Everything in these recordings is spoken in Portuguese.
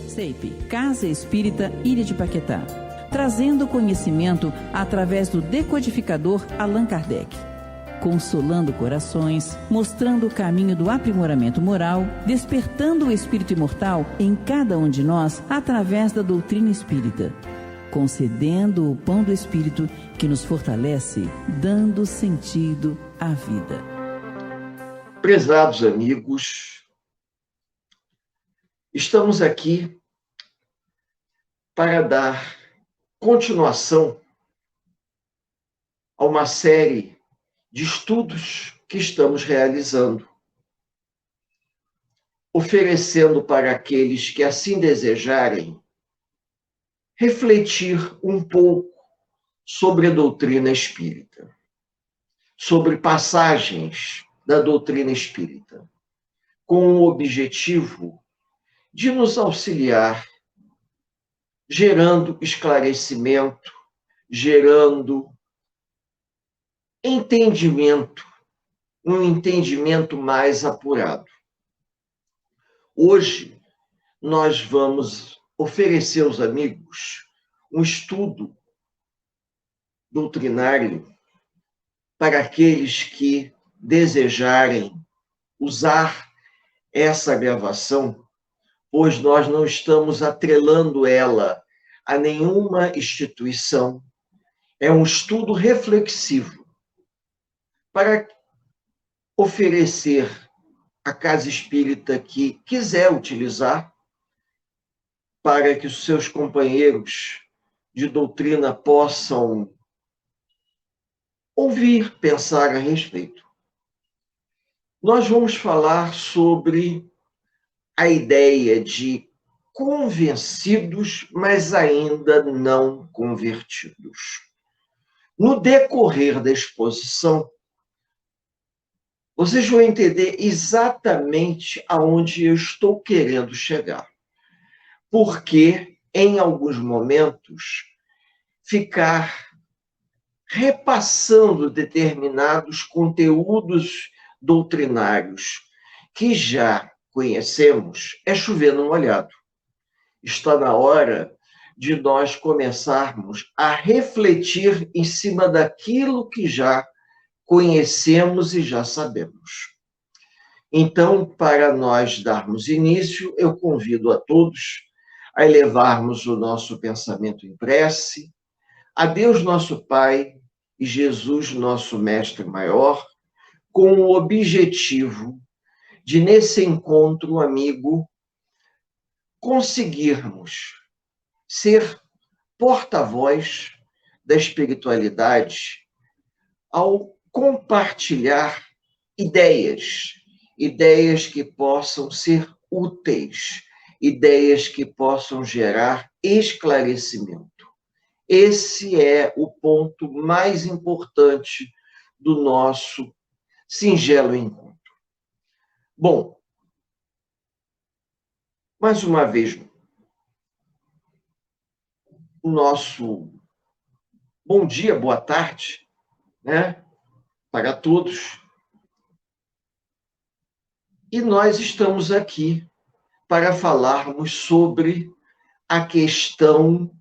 CEIP, Casa Espírita Ilha de Paquetá, trazendo conhecimento através do decodificador Allan Kardec, consolando corações, mostrando o caminho do aprimoramento moral, despertando o espírito imortal em cada um de nós através da doutrina espírita, concedendo o pão do espírito que nos fortalece, dando sentido à vida. Prezados amigos, estamos aqui para dar continuação a uma série de estudos que estamos realizando, oferecendo para aqueles que assim desejarem refletir um pouco sobre a doutrina espírita, sobre passagens da doutrina espírita, com o objetivo de nos auxiliar, gerando esclarecimento, gerando entendimento, um entendimento mais apurado. Hoje, nós vamos oferecer aos amigos um estudo doutrinário para aqueles que desejarem usar essa gravação, pois nós não estamos atrelando ela a nenhuma instituição. É um estudo reflexivo para oferecer à casa espírita que quiser utilizar, para que os seus companheiros de doutrina possam ouvir, pensar a respeito. Nós vamos falar sobre a ideia de convencidos, mas ainda não convertidos. No decorrer da exposição, vocês vão entender exatamente aonde eu estou querendo chegar. Porque, em alguns momentos, ficar repassando determinados conteúdos doutrinários que já conhecemos é chover no molhado. Está na hora de nós começarmos a refletir em cima daquilo que já conhecemos e já sabemos. Então, para nós darmos início, eu convido a todos a elevarmos o nosso pensamento em prece a Deus nosso Pai e Jesus nosso Mestre Maior, com o objetivo de, nesse encontro amigo, conseguirmos ser porta-voz da espiritualidade ao compartilhar ideias que possam ser úteis, ideias que possam gerar esclarecimento. Esse é o ponto mais importante do nosso singelo encontro. Bom, mais uma vez, o nosso bom dia, boa tarde, né, para todos. E nós estamos aqui para falarmos sobre a questão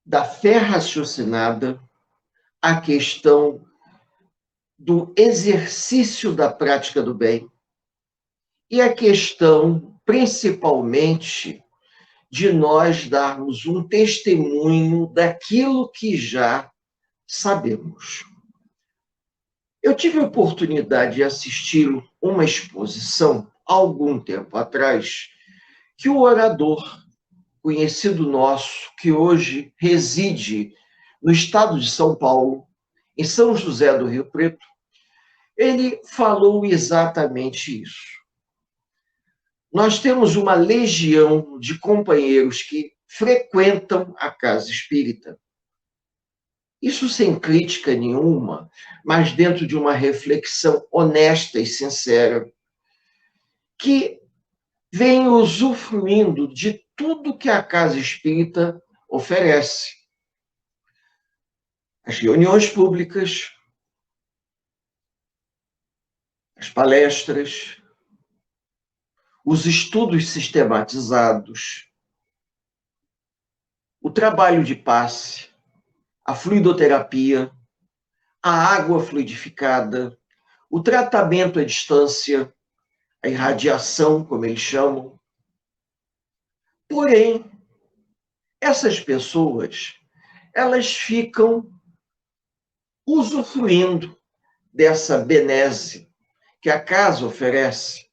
da fé raciocinada, a questão do exercício da prática do bem e a questão, principalmente, de nós darmos um testemunho daquilo que já sabemos. Eu tive a oportunidade de assistir uma exposição, há algum tempo atrás, que o orador conhecido nosso, que hoje reside no estado de São Paulo, em São José do Rio Preto, ele falou exatamente isso. Nós temos uma legião de companheiros que frequentam a casa espírita. Isso sem crítica nenhuma, mas dentro de uma reflexão honesta e sincera, que vem usufruindo de tudo que a casa espírita oferece. As reuniões públicas, as palestras, os estudos sistematizados, o trabalho de passe, a fluidoterapia, a água fluidificada, o tratamento à distância, a irradiação, como eles chamam. Porém, essas pessoas, elas ficam usufruindo dessa benesse que a casa oferece,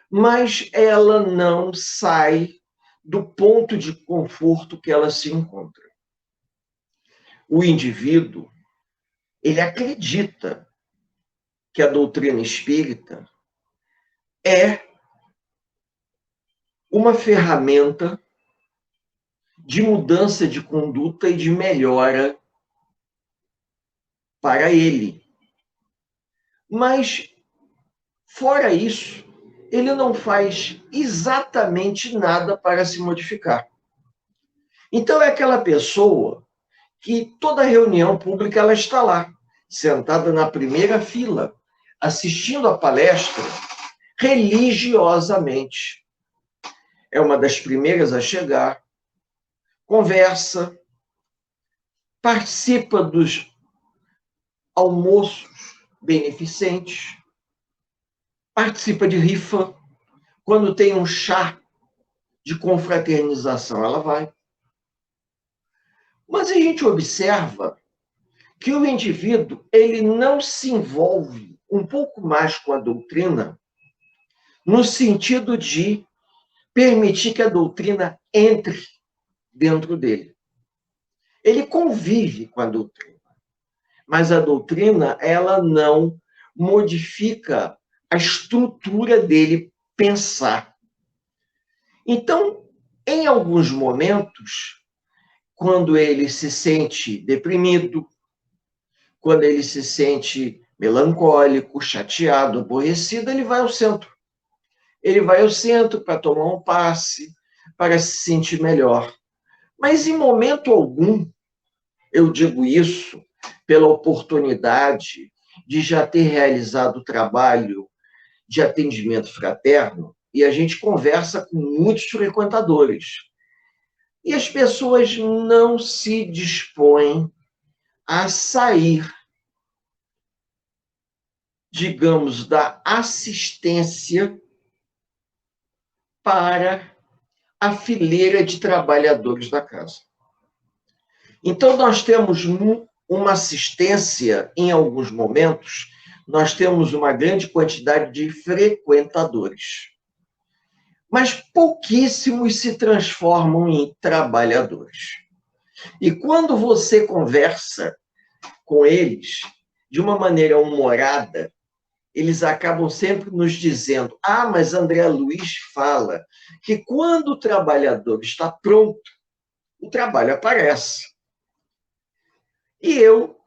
mas ela não sai do ponto de conforto que ela se encontra. O indivíduo, ele acredita que a doutrina espírita é uma ferramenta de mudança de conduta e de melhora para ele. Mas, fora isso, ele não faz exatamente nada para se modificar. Então, é aquela pessoa que toda reunião pública ela está lá, sentada na primeira fila, assistindo a palestra religiosamente. É uma das primeiras a chegar, conversa, participa dos almoços beneficentes, participa de rifa. Quando tem um chá de confraternização, ela vai. Mas a gente observa que o indivíduo ele não se envolve um pouco mais com a doutrina no sentido de permitir que a doutrina entre dentro dele. Ele convive com a doutrina, mas a doutrina ela não modifica a estrutura dele pensar. Então, em alguns momentos, quando ele se sente deprimido, quando ele se sente melancólico, chateado, aborrecido, ele vai ao centro. Ele vai ao centro para tomar um passe, para se sentir melhor. Mas, em momento algum, eu digo isso pela oportunidade de já ter realizado o trabalho de atendimento fraterno, e a gente conversa com muitos frequentadores. E as pessoas não se dispõem a sair, digamos, da assistência para a fileira de trabalhadores da casa. Então, nós temos uma assistência, em alguns momentos, nós temos uma grande quantidade de frequentadores. Mas pouquíssimos se transformam em trabalhadores. E quando você conversa com eles de uma maneira humorada, eles acabam sempre nos dizendo: ah, mas André Luiz fala que quando o trabalhador está pronto, o trabalho aparece. E eu,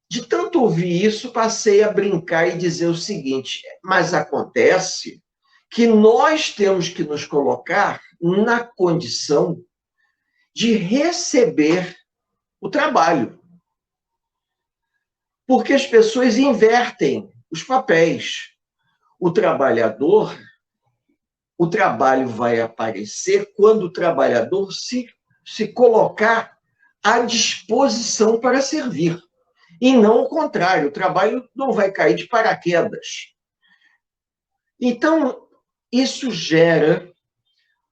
de tanto ouvir isso, passei a brincar e dizer o seguinte: mas acontece que nós temos que nos colocar na condição de receber o trabalho. Porque as pessoas invertem os papéis. O trabalhador, o trabalho vai aparecer quando o trabalhador se colocar à disposição para servir. E não o contrário, o trabalho não vai cair de paraquedas. Então, isso gera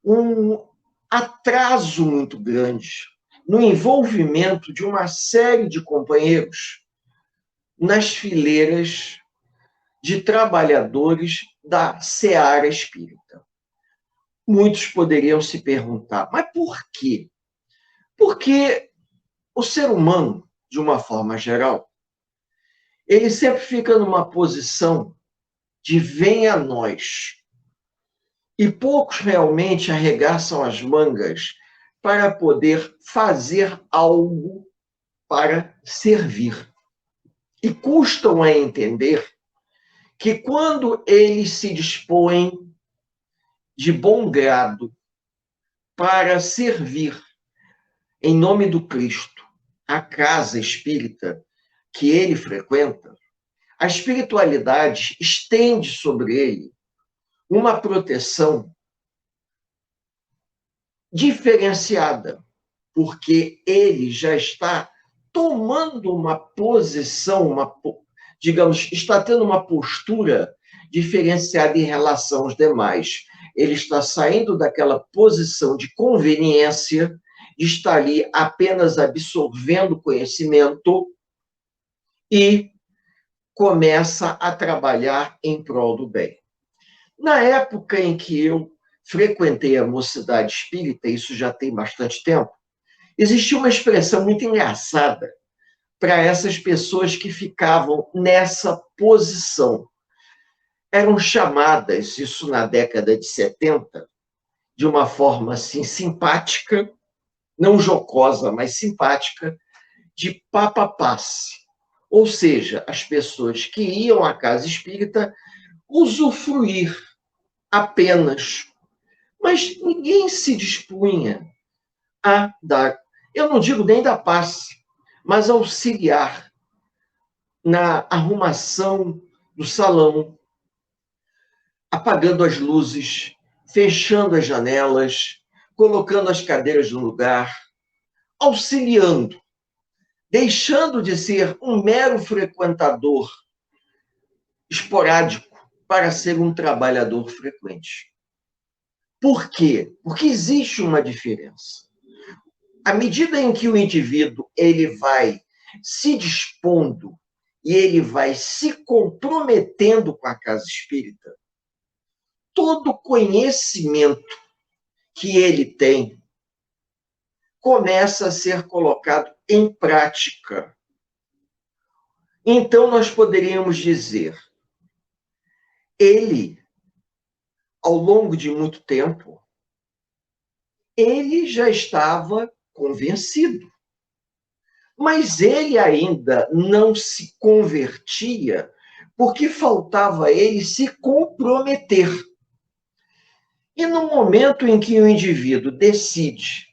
um atraso muito grande no envolvimento de uma série de companheiros nas fileiras de trabalhadores da seara espírita. Muitos poderiam se perguntar, mas por quê? Porque o ser humano, de uma forma geral, ele sempre fica numa posição de venha a nós. E poucos realmente arregaçam as mangas para poder fazer algo para servir. E custam a entender que quando eles se dispõem de bom grado para servir em nome do Cristo a casa espírita que ele frequenta, a espiritualidade estende sobre ele uma proteção diferenciada, porque ele já está tomando uma posição, digamos, está tendo uma postura diferenciada em relação aos demais. Ele está saindo daquela posição de conveniência, de estar ali apenas absorvendo conhecimento e começa a trabalhar em prol do bem. Na época em que eu frequentei a Mocidade Espírita, isso já tem bastante tempo, existia uma expressão muito engraçada para essas pessoas que ficavam nessa posição. Eram chamadas, isso na década de 70, de uma forma assim simpática, não jocosa, mas simpática, de papapasse. Ou seja, as pessoas que iam à casa espírita usufruir apenas, mas ninguém se dispunha a dar, eu não digo nem dar passe, mas auxiliar na arrumação do salão, apagando as luzes, fechando as janelas, colocando as cadeiras no lugar, auxiliando, deixando de ser um mero frequentador esporádico para ser um trabalhador frequente. Por quê? Porque existe uma diferença. À medida em que o indivíduo ele vai se dispondo e ele vai se comprometendo com a casa espírita, todo conhecimento que ele tem começa a ser colocado em prática. Então, nós poderíamos dizer, ele, ao longo de muito tempo, ele já estava convencido. Mas ele ainda não se convertia porque faltava a ele se comprometer. E no momento em que o indivíduo decide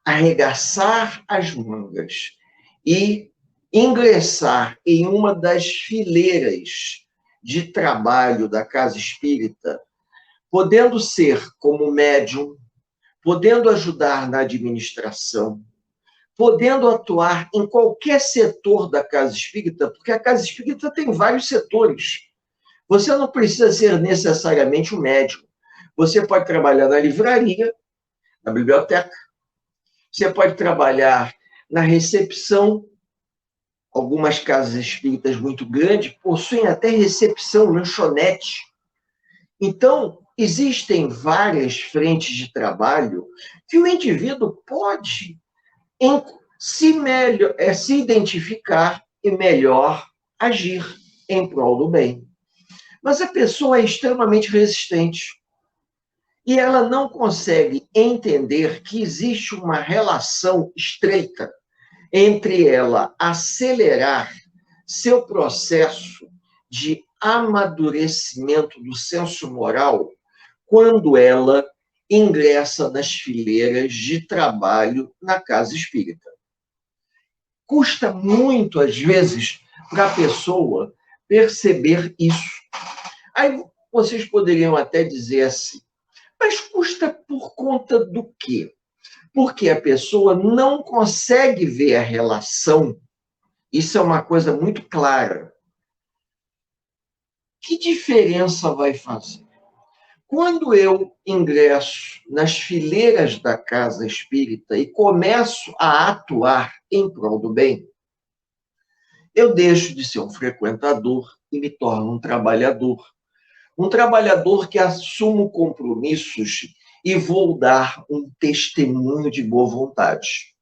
arregaçar as mangas e ingressar em uma das fileiras de trabalho da casa espírita, podendo ser como médium, podendo ajudar na administração, podendo atuar em qualquer setor da casa espírita, porque a casa espírita tem vários setores. Você não precisa ser necessariamente um médium. Você pode trabalhar na livraria, na biblioteca, você pode trabalhar na recepção. Algumas casas espíritas muito grandes possuem até recepção, lanchonete. Então, existem várias frentes de trabalho que o indivíduo pode se identificar e melhor agir em prol do bem. Mas a pessoa é extremamente resistente e ela não consegue entender que existe uma relação estreita entre ela acelerar seu processo de amadurecimento do senso moral quando ela ingressa nas fileiras de trabalho na casa espírita. Custa muito, às vezes, para a pessoa perceber isso. Aí vocês poderiam até dizer assim, mas custa por conta do quê? Porque a pessoa não consegue ver a relação. Isso é uma coisa muito clara. Que diferença vai fazer? Quando eu ingresso nas fileiras da casa espírita e começo a atuar em prol do bem, eu deixo de ser um frequentador e me torno um trabalhador. Um trabalhador que assumo compromissos e vou dar um testemunho de boa vontade.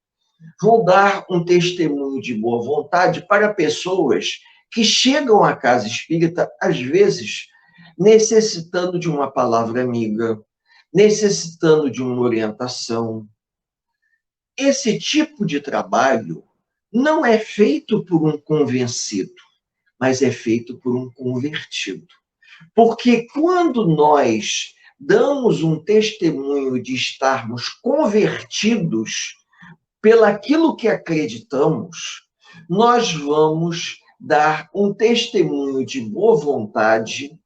Vou dar um testemunho de boa vontade para pessoas que chegam à casa espírita, às vezes, necessitando de uma palavra amiga, necessitando de uma orientação. Esse tipo de trabalho não é feito por um convencido, mas é feito por um convertido. Porque quando nós damos um testemunho de estarmos convertidos pelaquilo que acreditamos, nós vamos dar um testemunho de boa vontade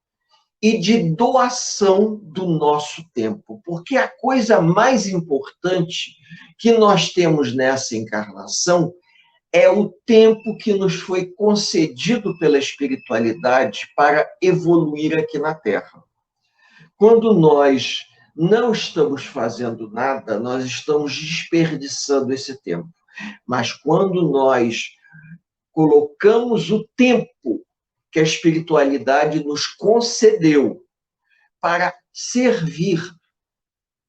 e de doação do nosso tempo, porque a coisa mais importante que nós temos nessa encarnação é o tempo que nos foi concedido pela espiritualidade para evoluir aqui na Terra. Quando nós não estamos fazendo nada, nós estamos desperdiçando esse tempo. Mas quando nós colocamos o tempo que a espiritualidade nos concedeu para servir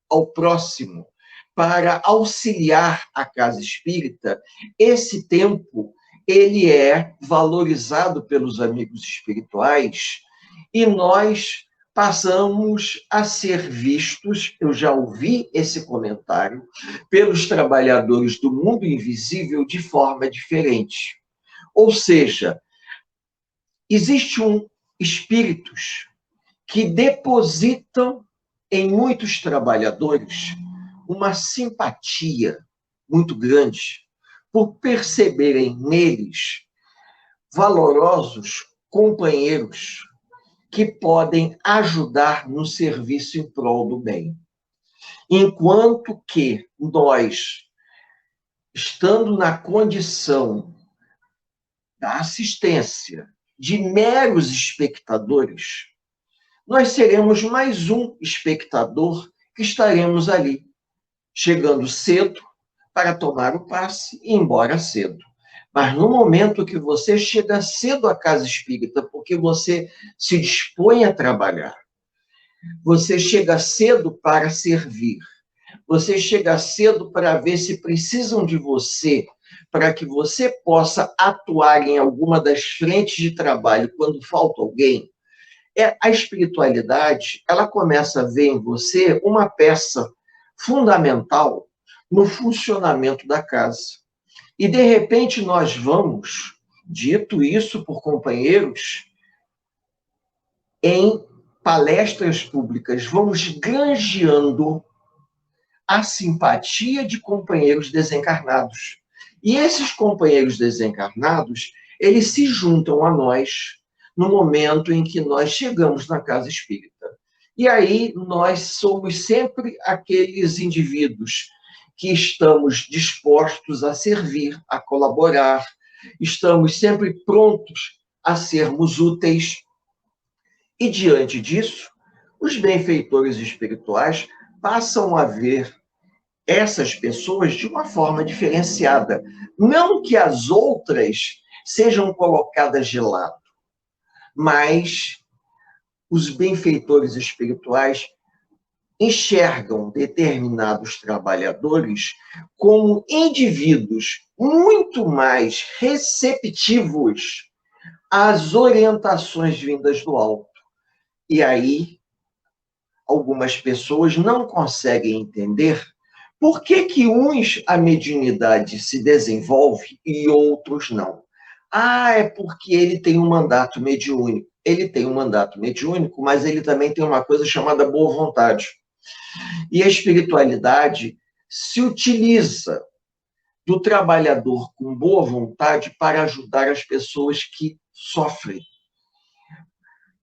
ao próximo, para auxiliar a casa espírita, esse tempo ele é valorizado pelos amigos espirituais e nós passamos a ser vistos, eu já ouvi esse comentário, pelos trabalhadores do mundo invisível de forma diferente. Ou seja, existem espíritos que depositam em muitos trabalhadores uma simpatia muito grande por perceberem neles valorosos companheiros que podem ajudar no serviço em prol do bem. Enquanto que nós, estando na condição da assistência de meros espectadores, nós seremos mais um espectador que estaremos ali, chegando cedo para tomar o passe e ir embora cedo. Mas no momento que você chega cedo à casa espírita, porque você se dispõe a trabalhar, você chega cedo para servir, você chega cedo para ver se precisam de você, para que você possa atuar em alguma das frentes de trabalho quando falta alguém, a espiritualidade, ela começa a ver em você uma peça fundamental no funcionamento da casa. E, de repente, nós vamos, dito isso por companheiros, em palestras públicas, vamos granjeando a simpatia de companheiros desencarnados. E esses companheiros desencarnados, eles se juntam a nós no momento em que nós chegamos na casa espírita. E aí nós somos sempre aqueles indivíduos que estamos dispostos a servir, a colaborar, estamos sempre prontos a sermos úteis. E diante disso, os benfeitores espirituais passam a ver essas pessoas de uma forma diferenciada. Não que as outras sejam colocadas de lado, mas os benfeitores espirituais enxergam determinados trabalhadores como indivíduos muito mais receptivos às orientações vindas do alto. E aí, algumas pessoas não conseguem entender por que uns a mediunidade se desenvolve e outros não. Ah, é porque ele tem um mandato mediúnico. Ele tem um mandato mediúnico, mas ele também tem uma coisa chamada boa vontade. E a espiritualidade se utiliza do trabalhador com boa vontade para ajudar as pessoas que sofrem.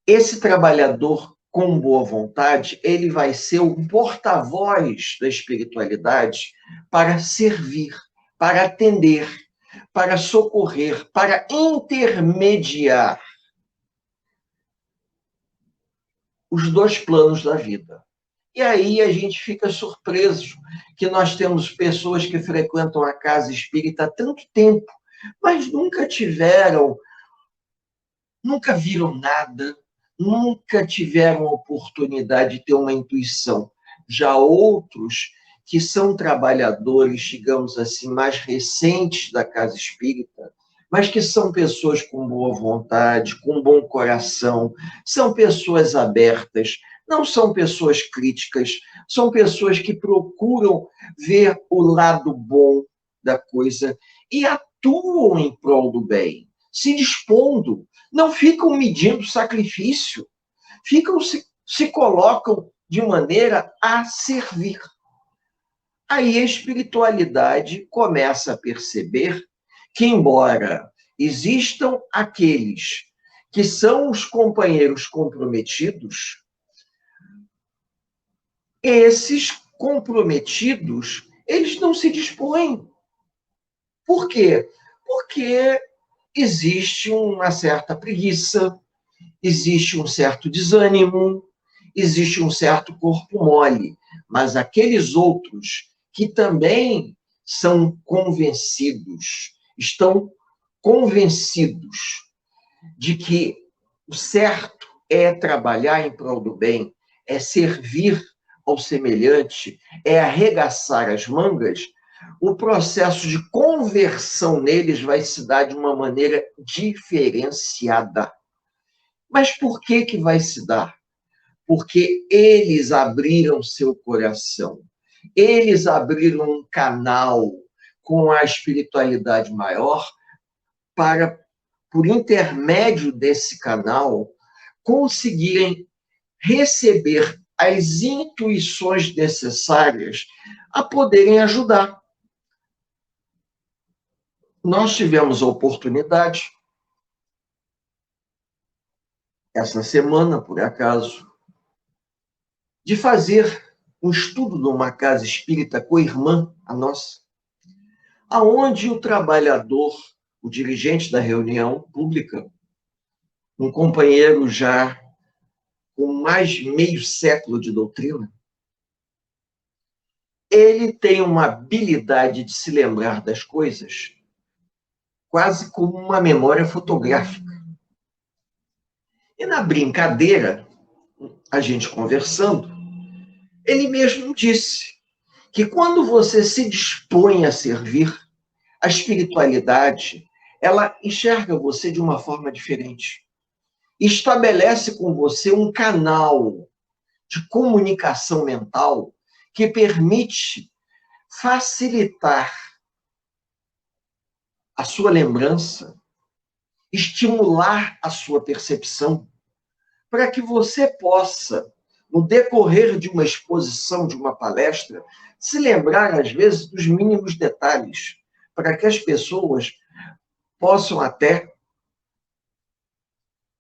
Esse trabalhador com boa vontade, ele vai ser o porta-voz da espiritualidade para servir, para atender, para socorrer, para intermediar os dois planos da vida. E aí a gente fica surpreso que nós temos pessoas que frequentam a casa espírita há tanto tempo, mas nunca viram nada, nunca tiveram a oportunidade de ter uma intuição. Já outros que são trabalhadores, digamos assim, mais recentes da casa espírita, mas que são pessoas com boa vontade, com bom coração, são pessoas abertas, não são pessoas críticas, são pessoas que procuram ver o lado bom da coisa e atuam em prol do bem, se dispondo, não ficam medindo sacrifício, se colocam de maneira a servir. Aí a espiritualidade começa a perceber que, embora existam aqueles que são os companheiros comprometidos, esses comprometidos, eles não se dispõem. Por quê? Porque existe uma certa preguiça, existe um certo desânimo, existe um certo corpo mole. Mas aqueles outros que também são convencidos, estão convencidos de que o certo é trabalhar em prol do bem, é servir ao semelhante, é arregaçar as mangas, o processo de conversão neles vai se dar de uma maneira diferenciada. Mas por que vai se dar? Porque eles abriram seu coração, eles abriram um canal com a espiritualidade maior para, por intermédio desse canal, conseguirem receber as intuições necessárias a poderem ajudar. Nós tivemos a oportunidade, essa semana, por acaso, de fazer um estudo numa casa espírita co-irmã, a nossa, aonde o trabalhador, o dirigente da reunião pública, um companheiro já com mais de meio século de doutrina, ele tem uma habilidade de se lembrar das coisas quase como uma memória fotográfica. E na brincadeira, a gente conversando, ele mesmo disse que quando você se dispõe a servir, a espiritualidade, ela enxerga você de uma forma diferente. Estabelece com você um canal de comunicação mental que permite facilitar a sua lembrança, estimular a sua percepção, para que você possa, no decorrer de uma exposição, de uma palestra, se lembrar, às vezes, dos mínimos detalhes, para que as pessoas possam até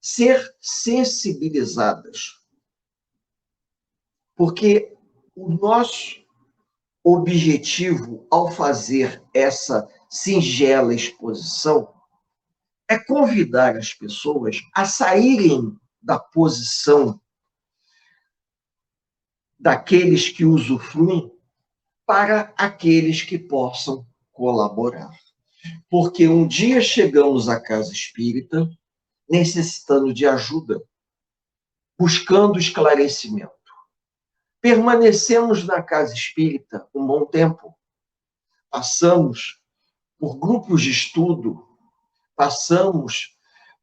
ser sensibilizadas. Porque o nosso objetivo, ao fazer essa singela exposição, é convidar as pessoas a saírem da posição daqueles que usufruem para aqueles que possam colaborar. Porque um dia chegamos à casa espírita necessitando de ajuda, buscando esclarecimento. Permanecemos na casa espírita um bom tempo. Passamos por grupos de estudo, passamos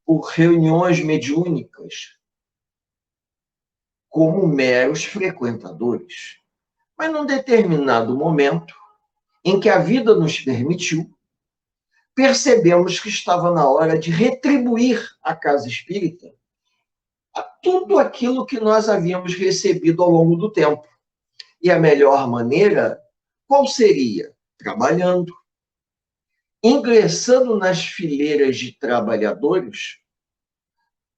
por reuniões mediúnicas, como meros frequentadores. Mas num determinado momento, em que a vida nos permitiu, percebemos que estava na hora de retribuir à casa espírita a tudo aquilo que nós havíamos recebido ao longo do tempo. E a melhor maneira, qual seria? Trabalhando, ingressando nas fileiras de trabalhadores,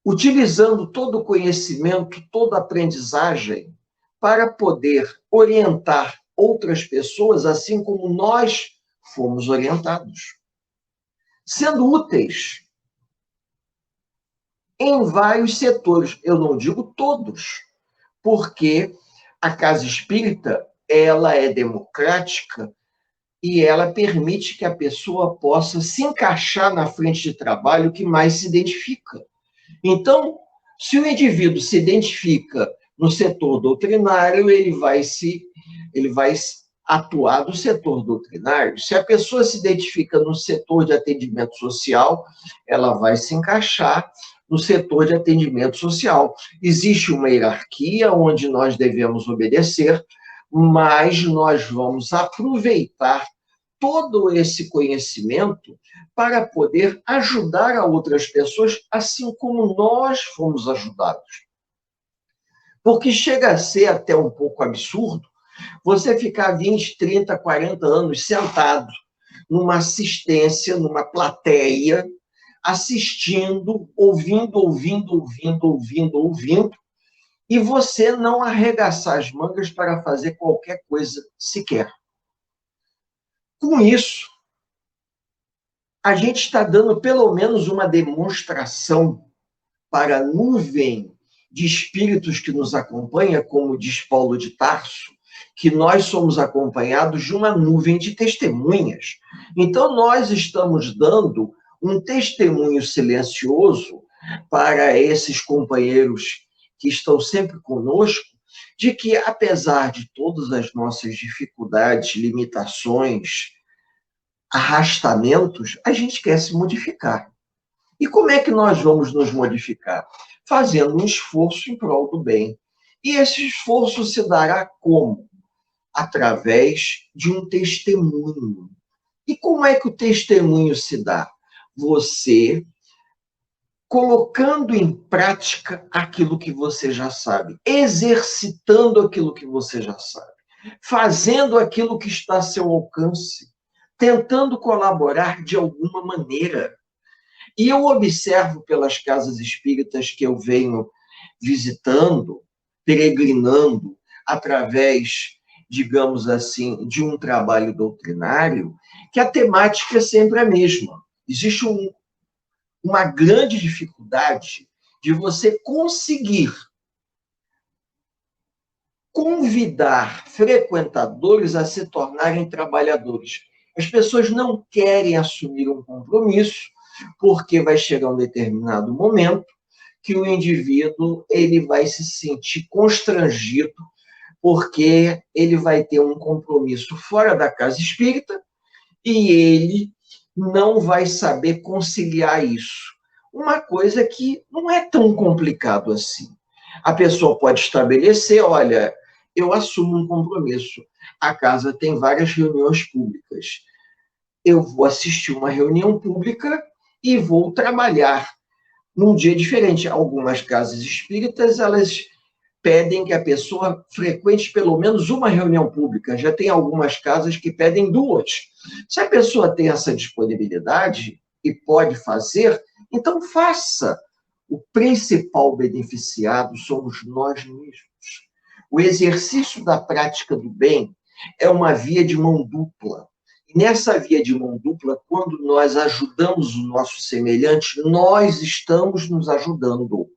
utilizando todo o conhecimento, toda a aprendizagem para poder orientar outras pessoas, assim como nós fomos orientados. Sendo úteis em vários setores, eu não digo todos, porque a casa espírita, ela é democrática e ela permite que a pessoa possa se encaixar na frente de trabalho que mais se identifica. Então, se o indivíduo se identifica no setor doutrinário, ele vai atuar do setor doutrinário. Se a pessoa se identifica no setor de atendimento social, ela vai se encaixar no setor de atendimento social. Existe uma hierarquia onde nós devemos obedecer, mas nós vamos aproveitar todo esse conhecimento para poder ajudar a outras pessoas, assim como nós fomos ajudados. Porque chega a ser até um pouco absurdo você ficar 20, 30, 40 anos sentado numa assistência, numa plateia, assistindo, ouvindo, e você não arregaçar as mangas para fazer qualquer coisa sequer. Com isso, a gente está dando pelo menos uma demonstração para a nuvem de espíritos que nos acompanha, como diz Paulo de Tarso, que nós somos acompanhados de uma nuvem de testemunhas. Então, nós estamos dando um testemunho silencioso para esses companheiros que estão sempre conosco, de que, apesar de todas as nossas dificuldades, limitações, arrastamentos, a gente quer se modificar. E como é que nós vamos nos modificar? Fazendo um esforço em prol do bem. E esse esforço se dará como? Através de um testemunho. E como é que o testemunho se dá? Você colocando em prática aquilo que você já sabe, exercitando aquilo que você já sabe, fazendo aquilo que está a seu alcance, tentando colaborar de alguma maneira. E eu observo pelas casas espíritas que eu venho visitando, peregrinando, através, digamos assim, de um trabalho doutrinário, que a temática é sempre a mesma. Existe uma grande dificuldade de você conseguir convidar frequentadores a se tornarem trabalhadores. As pessoas não querem assumir um compromisso, porque vai chegar um determinado momento que o indivíduo ele vai se sentir constrangido, porque ele vai ter um compromisso fora da casa espírita e ele não vai saber conciliar isso. Uma coisa que não é tão complicado assim. A pessoa pode estabelecer, olha, eu assumo um compromisso. A casa tem várias reuniões públicas. Eu vou assistir uma reunião pública e vou trabalhar num dia diferente. Algumas casas espíritas, elas pedem que a pessoa frequente pelo menos uma reunião pública. Já tem algumas casas que pedem 2. Se a pessoa tem essa disponibilidade e pode fazer, então faça. O principal beneficiado somos nós mesmos. O exercício da prática do bem é uma via de mão dupla. E nessa via de mão dupla, quando nós ajudamos o nosso semelhante, nós estamos nos ajudando.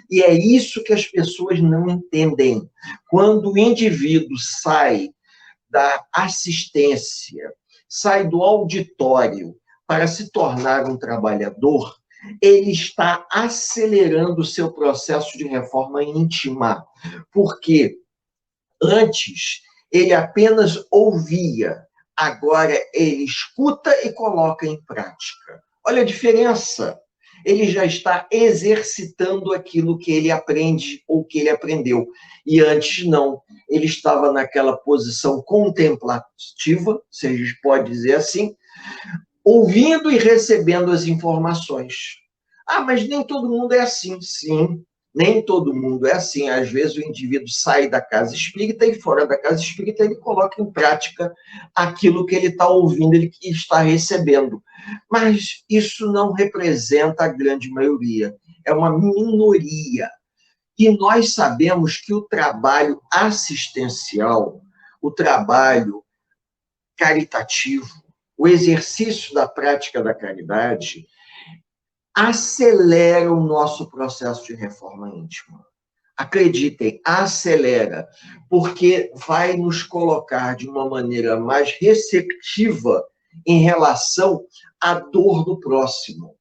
E é isso que as pessoas não entendem. Quando o indivíduo sai da assistência, sai do auditório para se tornar um trabalhador, ele está acelerando o seu processo de reforma íntima, porque antes ele apenas ouvia, agora ele escuta e coloca em prática. Olha a diferença. Ele já está exercitando aquilo que ele aprende ou que ele aprendeu. E antes não. Ele estava naquela posição contemplativa, se a gente pode dizer assim, ouvindo e recebendo as informações. Ah, mas nem todo mundo é assim. Sim, nem todo mundo é assim. Às vezes o indivíduo sai da casa espírita e fora da casa espírita ele coloca em prática aquilo que ele está ouvindo, ele que está recebendo. Mas isso não representa a grande maioria. É uma minoria. E nós sabemos que o trabalho assistencial, o trabalho caritativo, o exercício da prática da caridade acelera o nosso processo de reforma íntima. Acreditem, acelera, porque vai nos colocar de uma maneira mais receptiva em relação à dor do próximo.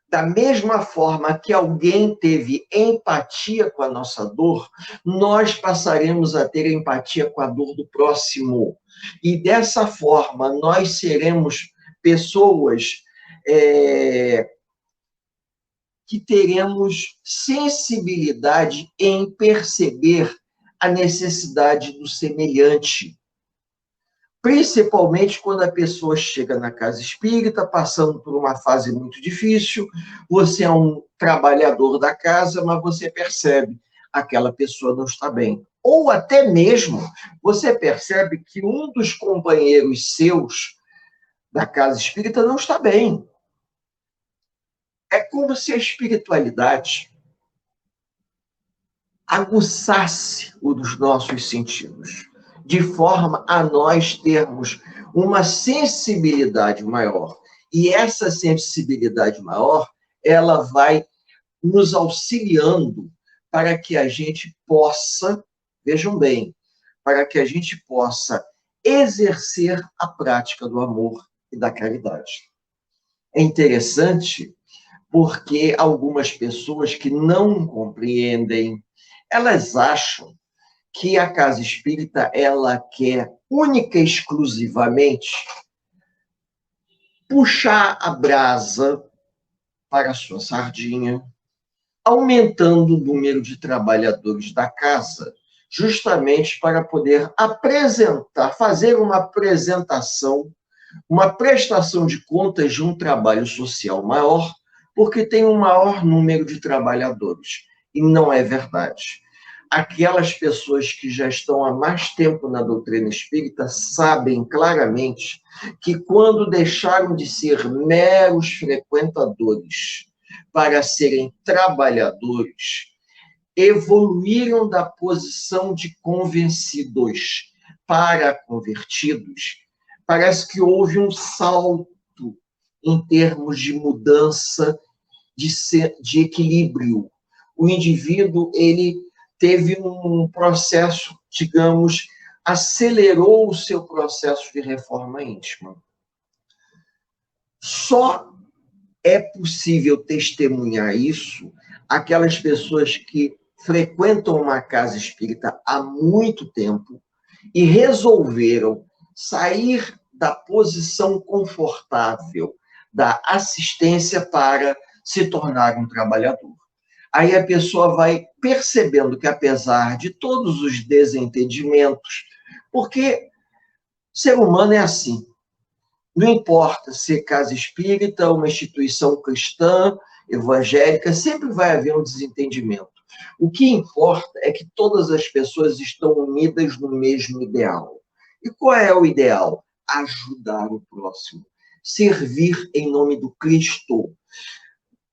Da mesma forma que alguém teve empatia com a nossa dor, nós passaremos a ter empatia com a dor do próximo. E dessa forma, nós seremos pessoas que teremos sensibilidade em perceber a necessidade do semelhante. Principalmente quando a pessoa chega na casa espírita, passando por uma fase muito difícil, você é um trabalhador da casa, mas você percebe aquela pessoa não está bem. Ou até mesmo você percebe que um dos companheiros seus da casa espírita não está bem. É como se a espiritualidade aguçasse os nossos sentidos, de forma a nós termos uma sensibilidade maior. E essa sensibilidade maior, ela vai nos auxiliando para que a gente possa, vejam bem, para que a gente possa exercer a prática do amor e da caridade. É interessante porque algumas pessoas que não compreendem, elas acham que a casa espírita ela quer única e exclusivamente puxar a brasa para a sua sardinha, aumentando o número de trabalhadores da casa, justamente para poder apresentar, fazer uma apresentação, uma prestação de contas de um trabalho social maior, porque tem um maior número de trabalhadores. E não é verdade. Aquelas pessoas que já estão há mais tempo na doutrina espírita sabem claramente que quando deixaram de ser meros frequentadores para serem trabalhadores, evoluíram da posição de convencidos para convertidos. Parece que houve um salto em termos de mudança de equilíbrio. O indivíduo, ele teve um processo, digamos, acelerou o seu processo de reforma íntima. Só é possível testemunhar isso aquelas pessoas que frequentam uma casa espírita há muito tempo e resolveram sair da posição confortável da assistência para se tornar um trabalhador. Aí a pessoa vai percebendo que, apesar de todos os desentendimentos, porque ser humano é assim, não importa se é casa espírita, uma instituição cristã, evangélica, sempre vai haver um desentendimento. O que importa é que todas as pessoas estão unidas no mesmo ideal. E qual é o ideal? Ajudar o próximo, servir em nome do Cristo,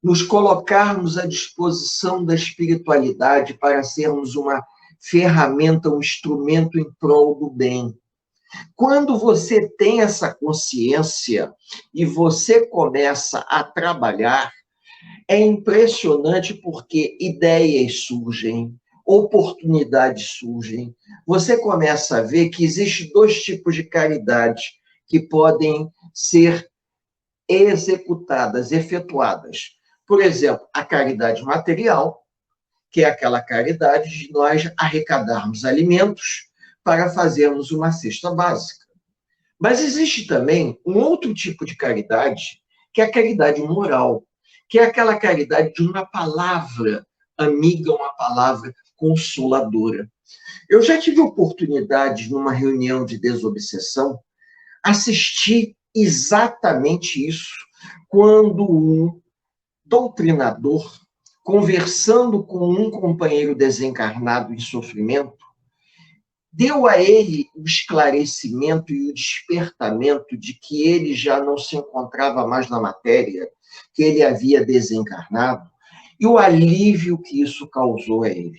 nos colocarmos à disposição da espiritualidade para sermos uma ferramenta, um instrumento em prol do bem. Quando você tem essa consciência e você começa a trabalhar, é impressionante porque ideias surgem, oportunidades surgem. Você começa a ver que existem dois tipos de caridade que podem ser executadas, efetuadas. Por exemplo, a caridade material, que é aquela caridade de nós arrecadarmos alimentos para fazermos uma cesta básica. Mas existe também um outro tipo de caridade, que é a caridade moral, que é aquela caridade de uma palavra amiga, uma palavra consoladora. Eu já tive oportunidade, numa reunião de desobsessão, assistir exatamente isso, quando um doutrinador, conversando com um companheiro desencarnado em sofrimento, deu a ele o esclarecimento e o despertamento de que ele já não se encontrava mais na matéria, que ele havia desencarnado, e o alívio que isso causou a ele.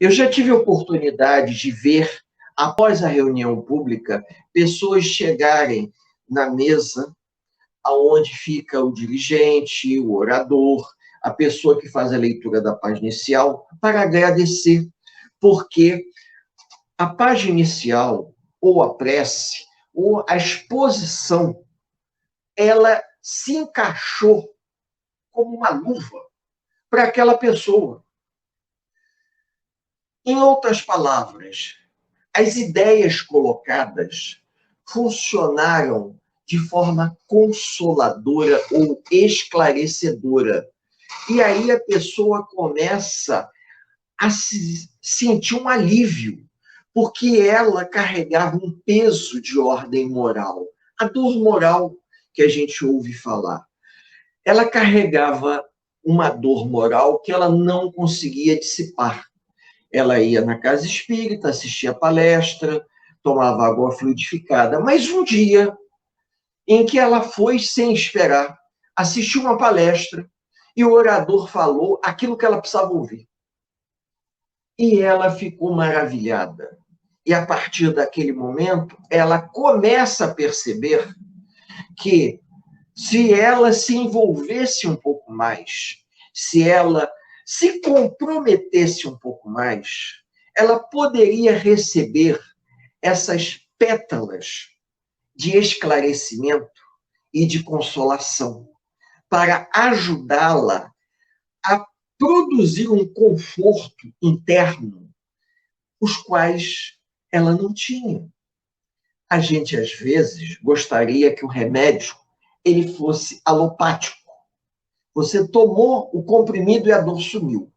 Eu já tive a oportunidade de ver, após a reunião pública, pessoas chegarem na mesa aonde fica o dirigente, o orador, a pessoa que faz a leitura da página inicial, para agradecer, porque a página inicial, ou a prece, ou a exposição, ela se encaixou como uma luva para aquela pessoa. Em outras palavras, as ideias colocadas funcionaram de forma consoladora ou esclarecedora. E aí a pessoa começa a se sentir um alívio, porque ela carregava um peso de ordem moral. A dor moral que a gente ouve falar. Ela carregava uma dor moral que ela não conseguia dissipar. Ela ia na casa espírita, assistia a palestra, tomava água fluidificada, mas um dia em que ela foi, sem esperar, assistir uma palestra e o orador falou aquilo que ela precisava ouvir. E ela ficou maravilhada. E a partir daquele momento, ela começa a perceber que se ela se envolvesse um pouco mais, se ela se comprometesse um pouco mais, ela poderia receber essas pétalas de esclarecimento e de consolação para ajudá-la a produzir um conforto interno, os quais ela não tinha. A gente, às vezes, gostaria que o remédio ele fosse alopático. Você tomou o comprimido e a dor sumiu.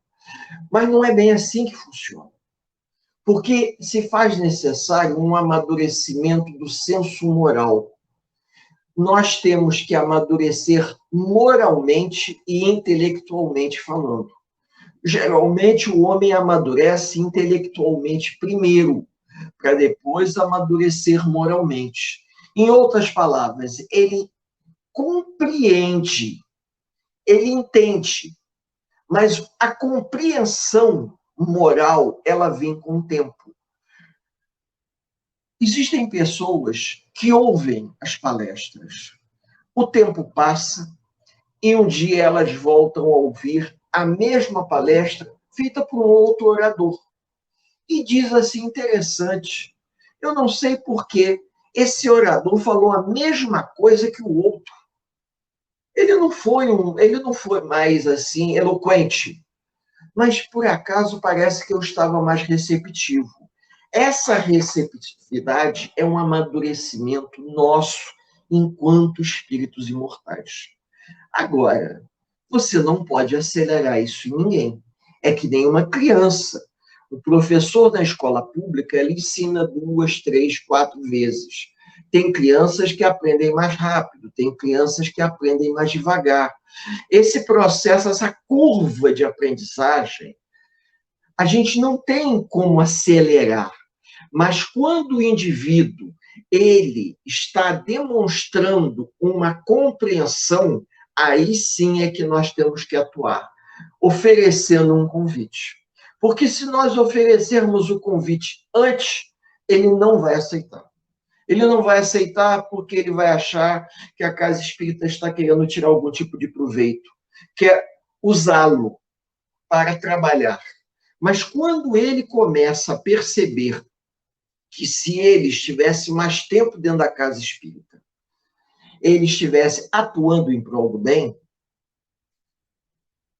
Mas não é bem assim que funciona. Porque se faz necessário um amadurecimento do senso moral. Nós temos que amadurecer moralmente e intelectualmente falando. Geralmente, o homem amadurece intelectualmente primeiro, para depois amadurecer moralmente. Em outras palavras, ele compreende, ele entende, mas a compreensão moral, ela vem com o tempo. Existem pessoas que ouvem as palestras. O tempo passa e um dia elas voltam a ouvir a mesma palestra feita por um outro orador. E diz assim, interessante, eu não sei por que esse orador falou a mesma coisa que o outro. Ele não foi mais assim eloquente, mas por acaso parece que eu estava mais receptivo. Essa receptividade é um amadurecimento nosso enquanto espíritos imortais. Agora, você não pode acelerar isso em ninguém. É que nem uma criança. O professor da escola pública, ele ensina 2, 3, 4 vezes. Tem crianças que aprendem mais rápido, tem crianças que aprendem mais devagar. Esse processo, essa curva de aprendizagem, a gente não tem como acelerar. Mas quando o indivíduo ele está demonstrando uma compreensão, aí sim é que nós temos que atuar, oferecendo um convite. Porque se nós oferecermos o convite antes, ele não vai aceitar. Ele não vai aceitar porque ele vai achar que a casa espírita está querendo tirar algum tipo de proveito, quer usá-lo para trabalhar. Mas quando ele começa a perceber que se ele estivesse mais tempo dentro da casa espírita, ele estivesse atuando em prol do bem,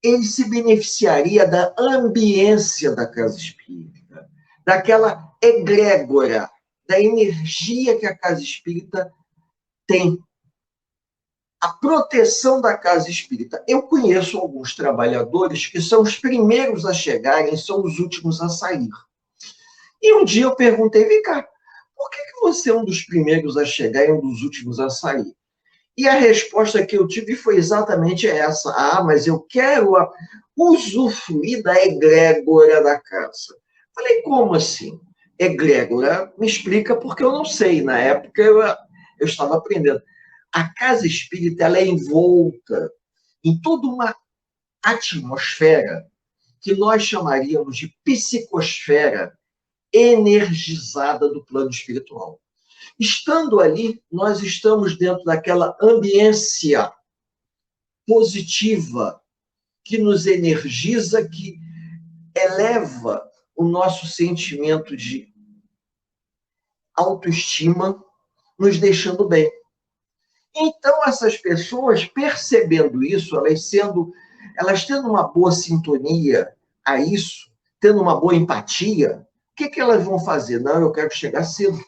ele se beneficiaria da ambiência da casa espírita, daquela egrégora, da energia que a casa espírita tem. A proteção da casa espírita. Eu conheço alguns trabalhadores que são os primeiros a chegarem, são os últimos a sair. E um dia eu perguntei, vem cá, por que você é um dos primeiros a chegar e um dos últimos a sair? E a resposta que eu tive foi exatamente essa. Ah, mas eu quero usufruir da egrégora da casa. Falei, como assim? Egrégora? Me explica, porque eu não sei. Na época eu estava aprendendo. A casa espírita ela é envolta em toda uma atmosfera que nós chamaríamos de psicosfera energizada do plano espiritual. Estando ali, nós estamos dentro daquela ambiência positiva que nos energiza, que eleva o nosso sentimento de autoestima, nos deixando bem. Então, essas pessoas, percebendo isso, elas tendo uma boa sintonia a isso, tendo uma boa empatia, o que elas vão fazer? Não, eu quero chegar cedo.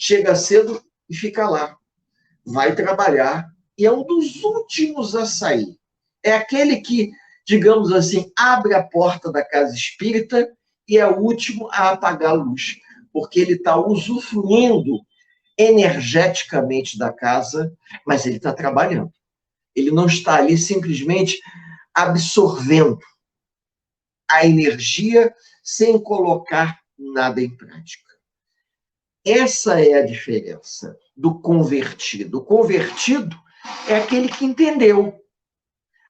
Chega cedo e fica lá. Vai trabalhar e é um dos últimos a sair. É aquele que, digamos assim, abre a porta da casa espírita e é o último a apagar a luz, porque ele está usufruindo energeticamente da casa, mas ele está trabalhando. Ele não está ali simplesmente absorvendo a energia sem colocar nada em prática. Essa é a diferença do convertido. O convertido é aquele que entendeu.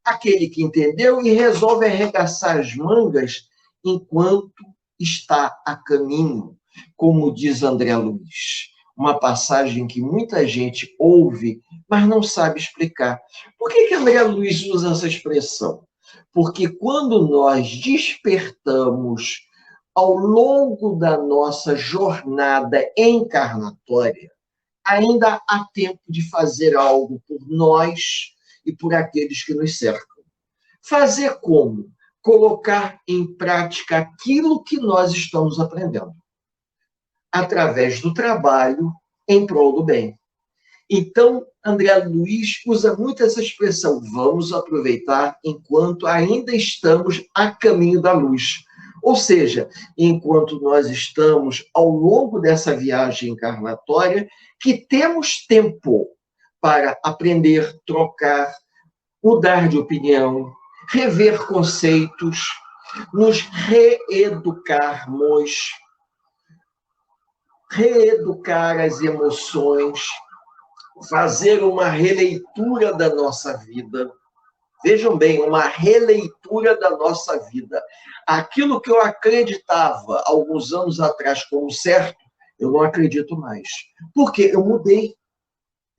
aquele que entendeu e resolve arregaçar as mangas enquanto está a caminho, como diz André Luiz. Uma passagem que muita gente ouve, mas não sabe explicar. Por que André Luiz usa essa expressão? Porque quando nós despertamos ao longo da nossa jornada encarnatória, ainda há tempo de fazer algo por nós e por aqueles que nos cercam. Fazer como? Colocar em prática aquilo que nós estamos aprendendo, através do trabalho em prol do bem. Então, André Luiz usa muito essa expressão, vamos aproveitar enquanto ainda estamos a caminho da luz. Ou seja, enquanto nós estamos ao longo dessa viagem encarnatória, que temos tempo para aprender, trocar, mudar de opinião, rever conceitos, nos reeducarmos, reeducar as emoções, fazer uma releitura da nossa vida. Vejam bem, uma releitura da nossa vida. Aquilo que eu acreditava alguns anos atrás como certo, eu não acredito mais. Porque eu mudei.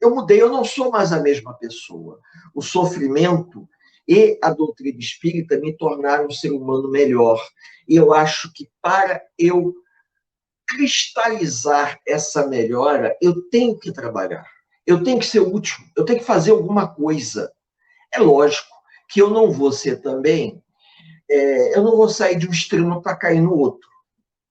Eu não sou mais a mesma pessoa. O sofrimento e a doutrina espírita me tornaram um ser humano melhor. E eu acho que para eu cristalizar essa melhora, eu tenho que trabalhar. Eu tenho que ser útil, eu tenho que fazer alguma coisa. É lógico que eu não vou ser também, eu não vou sair de um extremo para cair no outro.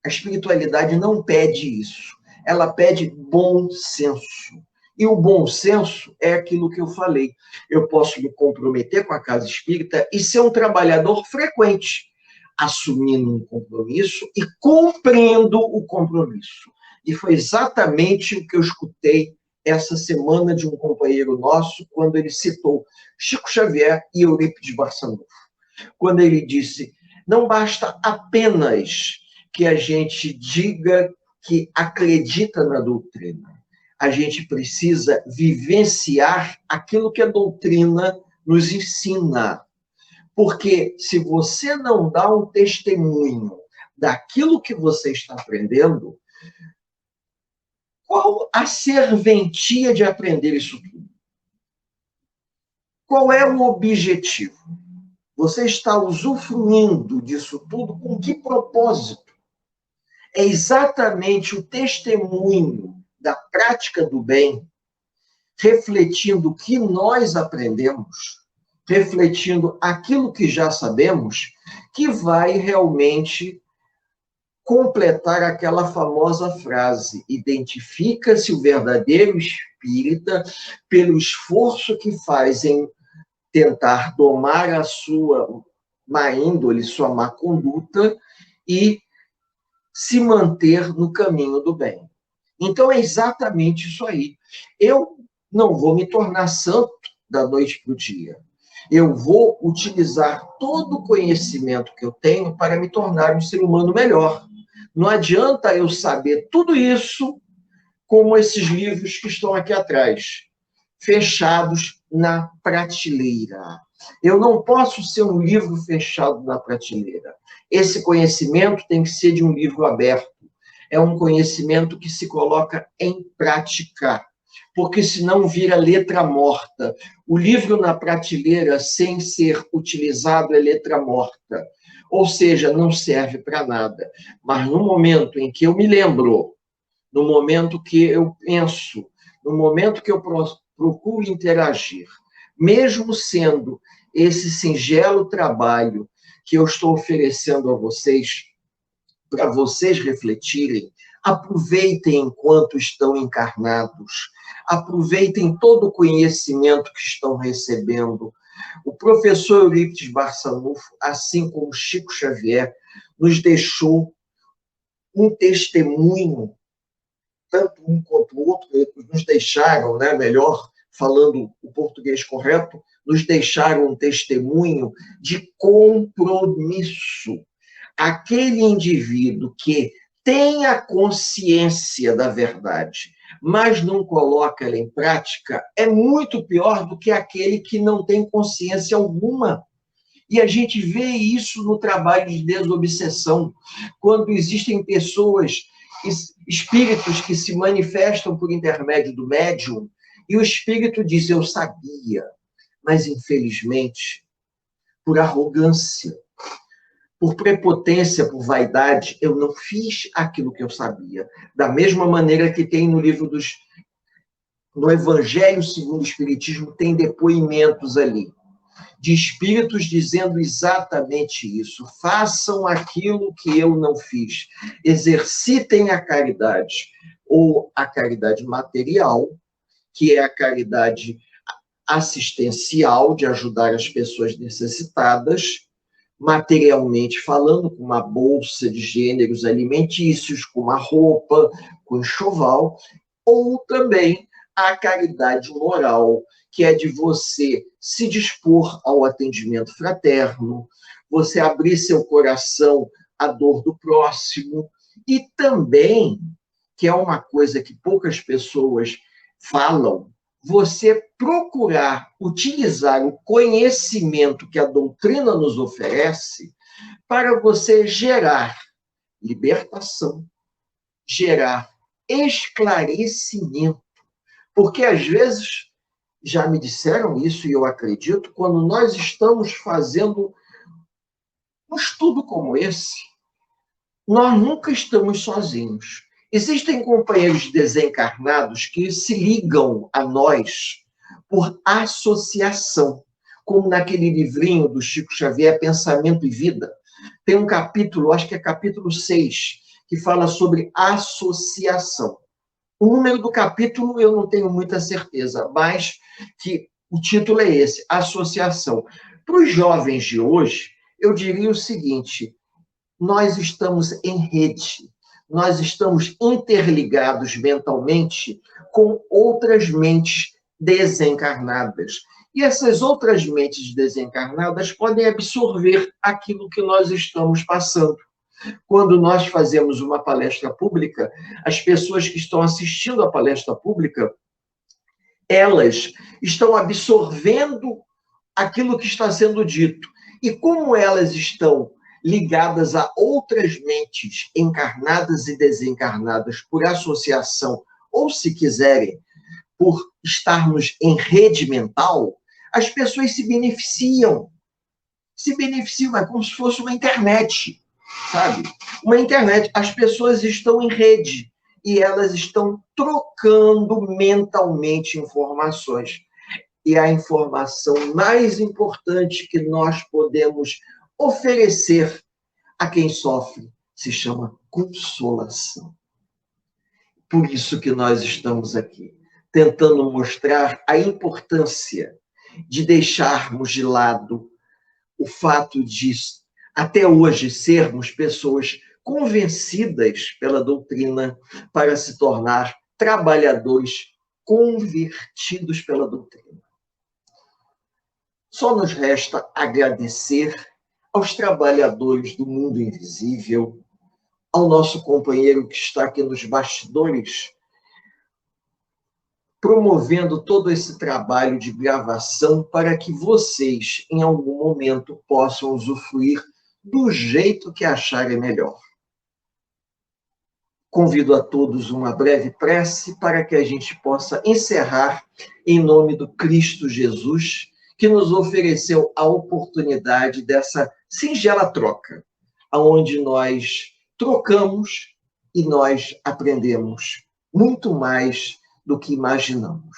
A espiritualidade não pede isso. Ela pede bom senso. E o bom senso é aquilo que eu falei. Eu posso me comprometer com a casa espírita e ser um trabalhador frequente, assumindo um compromisso e cumprindo o compromisso. E foi exatamente o que eu escutei essa semana de um companheiro nosso, quando ele citou Chico Xavier e Eurípides Barçanufo. Quando ele disse, não basta apenas que a gente diga que acredita na doutrina. A gente precisa vivenciar aquilo que a doutrina nos ensina. Porque se você não dá um testemunho daquilo que você está aprendendo, qual a serventia de aprender isso tudo? Qual é o objetivo? Você está usufruindo disso tudo com que propósito? É exatamente o testemunho da prática do bem, refletindo o que nós aprendemos, refletindo aquilo que já sabemos, que vai realmente completar aquela famosa frase: identifica-se o verdadeiro espírita pelo esforço que faz em tentar domar a sua má índole, sua má conduta e se manter no caminho do bem. Então é exatamente isso aí. Eu não vou me tornar santo da noite para o dia. Eu vou utilizar todo o conhecimento que eu tenho para me tornar um ser humano melhor. Não adianta eu saber tudo isso como esses livros que estão aqui atrás, fechados na prateleira. Eu não posso ser um livro fechado na prateleira. Esse conhecimento tem que ser de um livro aberto. É um conhecimento que se coloca em prática, porque senão vira letra morta. O livro na prateleira, sem ser utilizado, é letra morta. Ou seja, não serve para nada. Mas no momento em que eu me lembro, no momento que eu penso, no momento que eu procuro interagir, mesmo sendo esse singelo trabalho que eu estou oferecendo a vocês, para vocês refletirem, aproveitem enquanto estão encarnados, aproveitem todo o conhecimento que estão recebendo. O professor Eurípides Barçanufo, assim como Chico Xavier, nos deixou um testemunho, tanto um quanto o outro, nos deixaram, né, melhor, falando o português correto, nos deixaram um testemunho de compromisso. Aquele indivíduo que tem a consciência da verdade, mas não coloca ela em prática, é muito pior do que aquele que não tem consciência alguma. E a gente vê isso no trabalho de desobsessão, quando existem pessoas, espíritos que se manifestam por intermédio do médium, e o espírito diz, eu sabia, mas infelizmente, por arrogância, por prepotência, por vaidade, eu não fiz aquilo que eu sabia. Da mesma maneira que tem no livro no Evangelho segundo o Espiritismo, tem depoimentos ali de espíritos dizendo exatamente isso. Façam aquilo que eu não fiz. Exercitem a caridade, ou a caridade material, que é a caridade assistencial, de ajudar as pessoas necessitadas, materialmente falando, com uma bolsa de gêneros alimentícios, com uma roupa, com enxoval, ou também a caridade moral, que é de você se dispor ao atendimento fraterno, você abrir seu coração à dor do próximo, e também, que é uma coisa que poucas pessoas falam, você procurar utilizar o conhecimento que a doutrina nos oferece para você gerar libertação, gerar esclarecimento. Porque, às vezes, já me disseram isso e eu acredito, quando nós estamos fazendo um estudo como esse, nós nunca estamos sozinhos. Existem companheiros desencarnados que se ligam a nós por associação, como naquele livrinho do Chico Xavier, Pensamento e Vida. Tem um capítulo, acho que é capítulo 6, que fala sobre associação. O número do capítulo eu não tenho muita certeza, mas que o título é esse, Associação. Para os jovens de hoje, eu diria o seguinte: nós estamos em rede, nós estamos interligados mentalmente com outras mentes desencarnadas. E essas outras mentes desencarnadas podem absorver aquilo que nós estamos passando. Quando nós fazemos uma palestra pública, as pessoas que estão assistindo à palestra pública, elas estão absorvendo aquilo que está sendo dito. E como elas estão ligadas a outras mentes encarnadas e desencarnadas por associação, ou, se quiserem, por estarmos em rede mental, as pessoas se beneficiam. Se beneficiam, é como se fosse uma internet, sabe? Uma internet. As pessoas estão em rede e elas estão trocando mentalmente informações. E a informação mais importante que nós podemos oferecer a quem sofre se chama consolação. Por isso que nós estamos aqui, tentando mostrar a importância de deixarmos de lado o fato de, até hoje, sermos pessoas convencidas pela doutrina para se tornar trabalhadores convertidos pela doutrina. Só nos resta agradecer aos trabalhadores do mundo invisível, ao nosso companheiro que está aqui nos bastidores, promovendo todo esse trabalho de gravação para que vocês, em algum momento, possam usufruir do jeito que acharem melhor. Convido a todos uma breve prece para que a gente possa encerrar em nome do Cristo Jesus, que nos ofereceu a oportunidade dessa singela troca, onde nós trocamos e nós aprendemos muito mais do que imaginamos.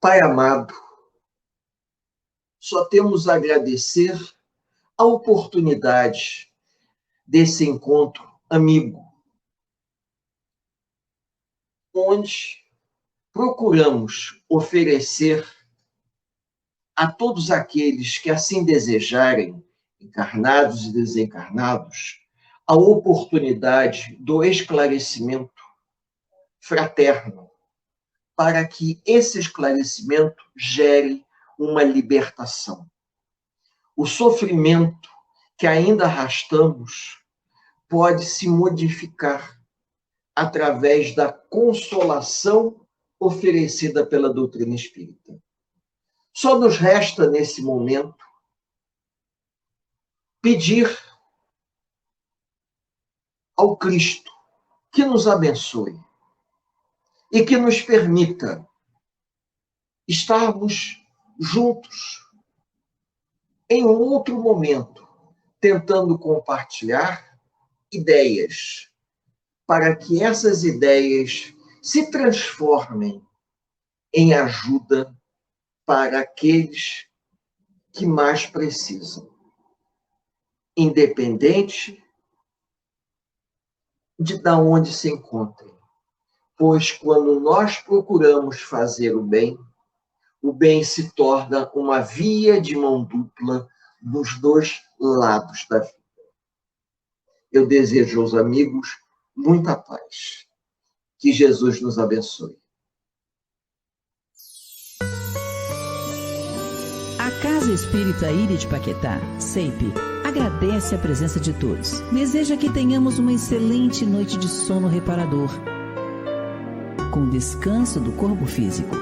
Pai amado, só temos a agradecer a oportunidade desse encontro amigo, onde procuramos oferecer a todos aqueles que assim desejarem, encarnados e desencarnados, a oportunidade do esclarecimento fraterno, para que esse esclarecimento gere uma libertação. O sofrimento que ainda arrastamos pode se modificar através da consolação oferecida pela doutrina espírita. Só nos resta, nesse momento, pedir ao Cristo que nos abençoe e que nos permita estarmos juntos em um outro momento, tentando compartilhar ideias, para que essas ideias se transformem em ajuda para aqueles que mais precisam, independente de onde se encontrem. Pois quando nós procuramos fazer o bem se torna uma via de mão dupla dos dois lados da vida. Eu desejo aos amigos muita paz. Que Jesus nos abençoe. A Casa Espírita Ilha de Paquetá, CEIP, agradece a presença de todos. Deseja que tenhamos uma excelente noite de sono reparador, com descanso do corpo físico.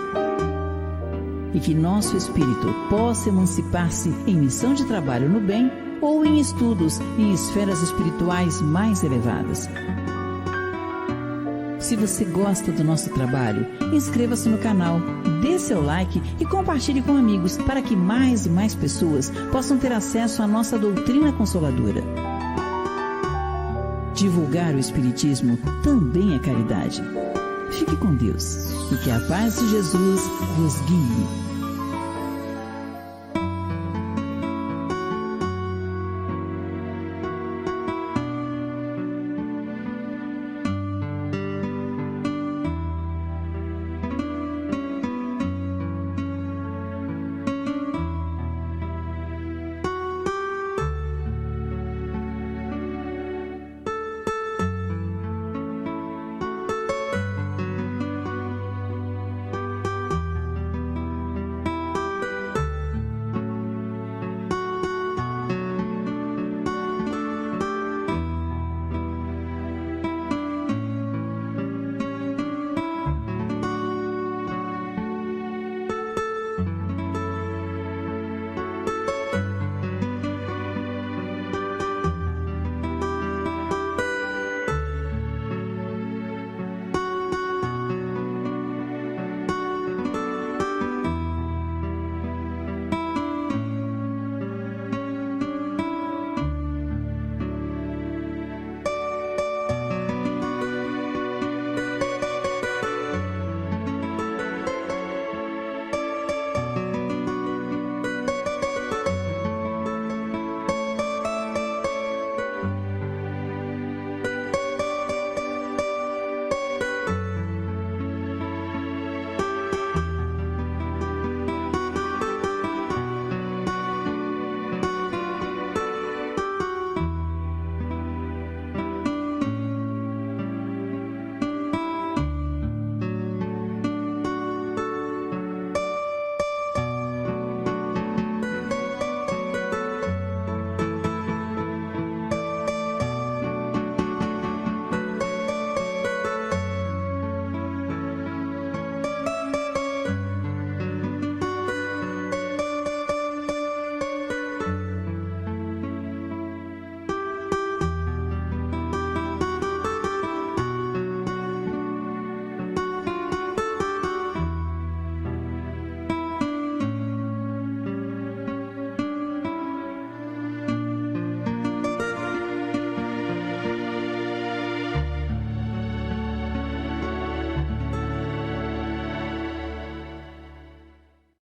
E que nosso espírito possa emancipar-se em missão de trabalho no bem ou em estudos em esferas espirituais mais elevadas. Se você gosta do nosso trabalho, inscreva-se no canal, dê seu like e compartilhe com amigos para que mais e mais pessoas possam ter acesso à nossa doutrina consoladora. Divulgar o Espiritismo também é caridade. Fique com Deus e que a paz de Jesus vos guie.